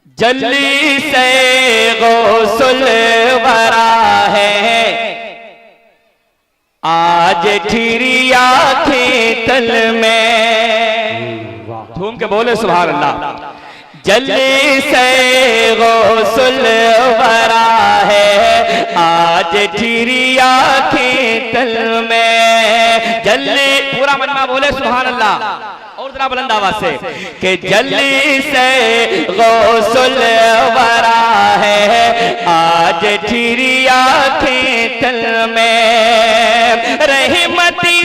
जल्दी से गौसुल वरा है, आज ठिरिया खेतल में। झूम के बोले सुभान अल्लाह। जल्दी से गौसुल वरा है, आज ठिरिया खेतल में। जल्दी पूरा मजमा बोले सुभान अल्लाह और जरा बुलंद आवाज से कि जल्दी से गौसुल वरा है, आज ठिरिया खेतल में। रहमती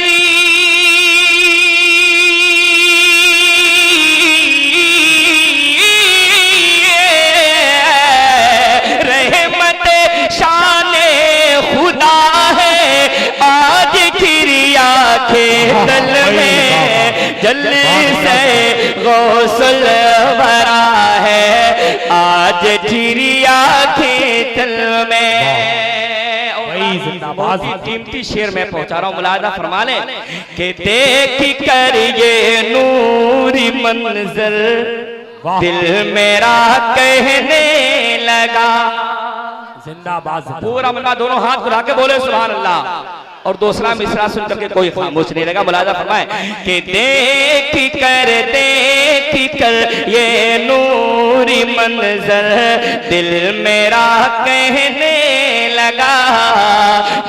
रहमत शाने खुदा है, आज ठिरिया खेतल में। जल्दी से गौसुल वरा है, आज ठिरिया खेतल में। बहुत ही कीमती शेर में पहुंचा रहा हूं, मुलाहिजा फरमा ले कि देख कर ये नूरी मंजर दिल मेरा कहने लगा। जिंदाबाद। पूरा मन्ना दोनों हाथ उठा के बोले सुभान अल्लाह और दूसरा मिसरा सुन करके कोई खामोश नहीं रहेगा। मुलाहिजा फरमाए कि देख कर ये नूरी मंजर दिल मेरा कहने लगा,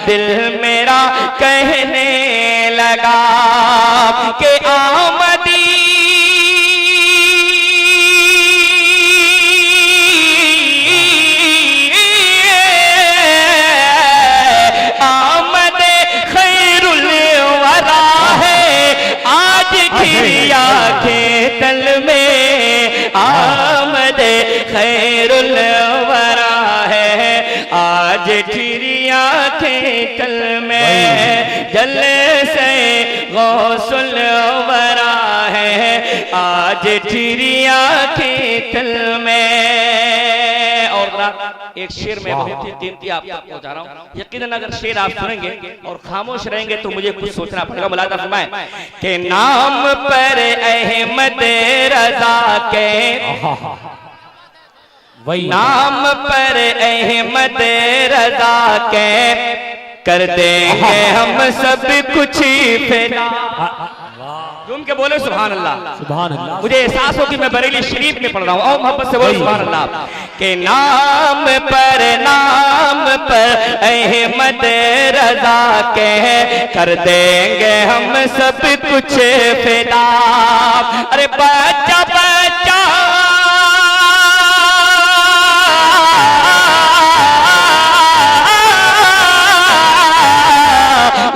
दिल मेरा कहने लगा कि आमदी ठिरिया खेतल में। आमद खैरुल वरा है, आज ठिरिया खेतल में। जल्दी से गौसुल वरा है, आज ठिरिया खेतल में। और एक शेर में बहुत ही कीमती आप तक पहुंचा रहा हूं, यकीनन अगर शेर आप सुनेंगे और खामोश रहेंगे तो मुझे कुछ सोचना पड़ेगा। मुलाहिजा फरमाएं कि नाम पर अहमद रजा के, नाम पर अहमद रजा के कर देंगे हम सब कुछ फिदा। झूम के बोले सुभान अल्लाह। सुभान अल्लाह। मुझे एहसास हो कि मैं बरेली शरीफ में पढ़ रहा हूँ और मोहब्बत से बोले सुभान अल्लाह के नाम पर अहमद रजा के कर देंगे हम सब कुछ फिदा। अरे बच्चा बच्चा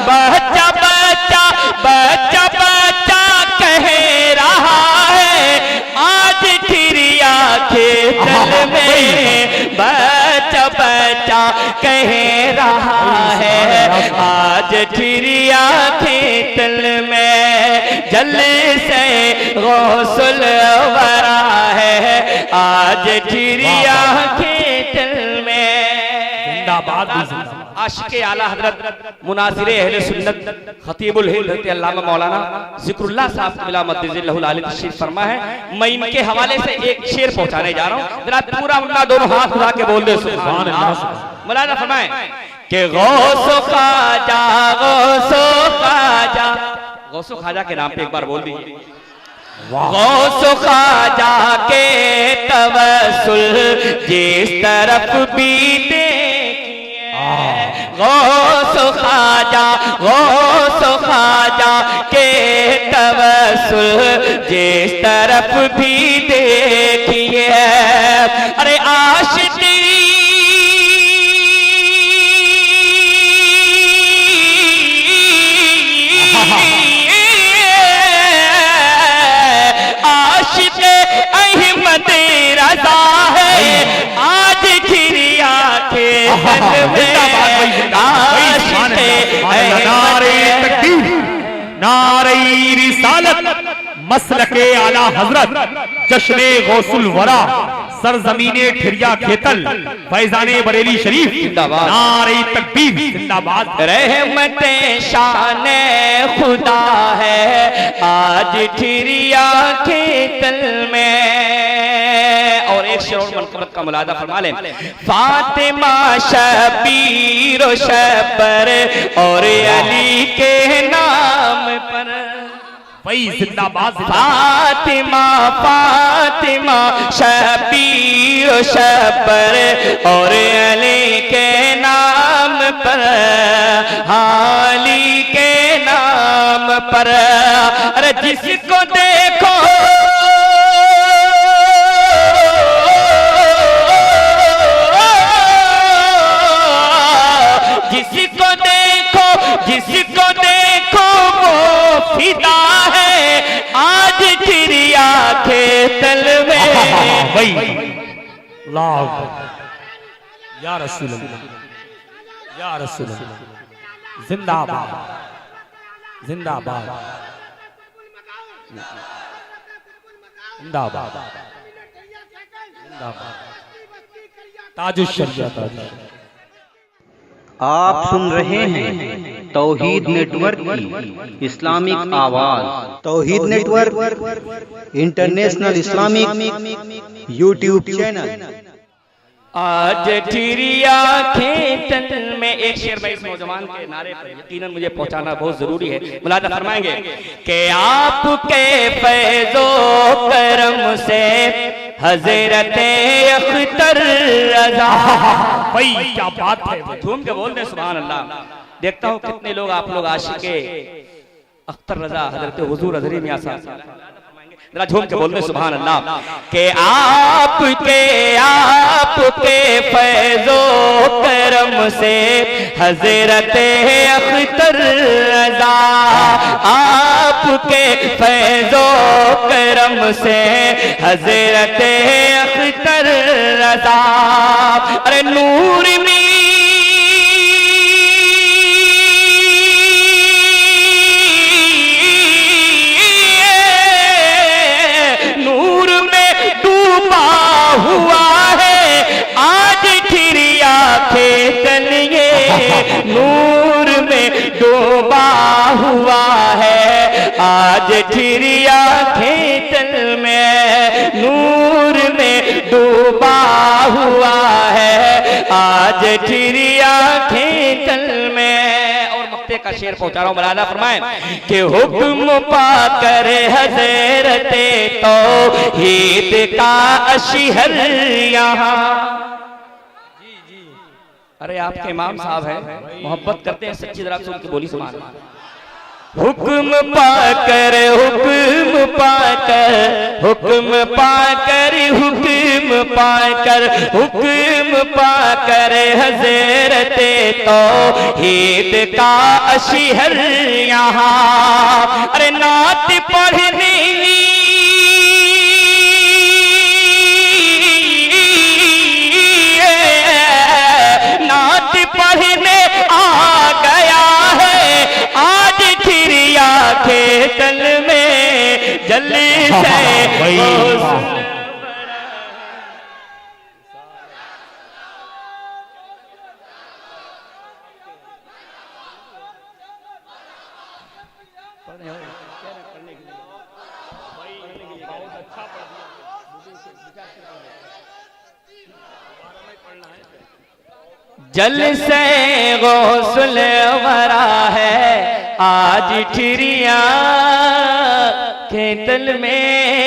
बच्चा बच्चा बच्चा बच्चा कह रहा है, आज ठिरिया खेतल में। बच्चा बच्चा कह रहा है, आज ठिरिया खेतल में। जल्दी से गौसुल वरा है, आज ठिरिया खेतल में। जिंदाबाद। आशिक़े आला हज़रत मुनाज़िरे अहले सुन्नत खतीबुल हिंद हज़रत अल्लामा मौलाना ज़िक्रुल्लाह साहब क़िबला मद्दिज़िल्लहुल आली तशरीफ़ फरमा है। मैं इनके हवाले से एक शेर पहुंचाने जा रहा हूं, जरा पूरा मुन्ना दोनों हाथ उठा के बोल दे सुभान अल्लाह। मुलाहिजा फरमाएं कि गौसो ख्वाजा गौसो ख्वाजा, गौसो ख्वाजा के नाम पे एक बार बोल दीजिए। गौसो ख्वाजा के तवस्सुल जिस तरफ भी गौसो ख्वाजा के तवस्सुल जिस तरफ भी देखिए। अरे आशिकी आशिक़े अहमद रज़ा है, आज ठिरिया खेतल में। नारे रिसालत मसलके आला हजरत जश्ने गौसुल वरा सरजमीने ठिरिया खेतल फैजाने बरेली शरीफ नारे तकबीर जिंदाबाद। रहमते शाने खुदा है आज ठिरिया खेतल में। और एक शेर और मनक़बत का मुलादा फरमा लें। फातिमा शबीर व शबर और अली के नाम पर भाई जिंदाबाद। फातिमा फातिमा शबीर व शबर और अली के नाम पर, अली के नाम पर। अरे जिसको देखो जिसको देखो जिसको देखो वो फिदा है आज तेरी आंखें तल में। भाई अल्लाह या रसूल अल्लाह या रसूल अल्लाह, जिंदाबाद जिंदाबाद जिंदाबाद जिंदाबाद। ताजुश शरीयत। आप सुन रहे हैं तौहीद नेटवर्क की इस्लामिक आवाज। Tauheed network international Islamic YouTube channel. आज तेरी आंखें तल में। एक शेर में इस नौजवान के नारे पर यकीनन मुझे पहुंचाना बहुत जरूरी है। मुलादा फरमाएंगे कि आपके फैज़ो करम से हज़रत अख्तर रज़ा। भाई क्या बात है, झूम के बोल दे सुभान अल्लाह। देखता हूँ कितने लोग आप लोग आशिके अख्तर रज़ा हज़रत हुज़ूर हज़री मियां साहब, जरा झूम के बोल दे सुभान अल्लाह। के आपके फैज़ो करम से हज़रत अख्तर रज़ा, आपके फैज़ो करम से हज़रत अख्तर रज़ा। अरे नूर में हुआ है आज तेरी आंखें तलिए, नूर में डूबा हुआ है आज तेरी आंखें तल में, नूर में डूबा हुआ है आज तेरी आंखें तल में। और मक्ते का शेर पहुंचा रहा हूं, मुलादा फरमाएं कि हुक्म पाकर हज़रत तौहीद का अशहर यहाँ। अरे आपके इमाम साहब हैं, मोहब्बत करते हैं सच्ची, जरा सुन के बोली सुभान अल्लाह। हुक्म पाकर हुक्म पाकर हुक्म पाकर हुक्म पाकर हुक्म पाकर हज़रत तौहीद का अशहर यहाँ। अरे नात पढ़ने नात पढ़ने आ गया है आज तेरी आंखें तल में जल्दी से। जल से गौसल वरा है आज ठिरिया खेतल में।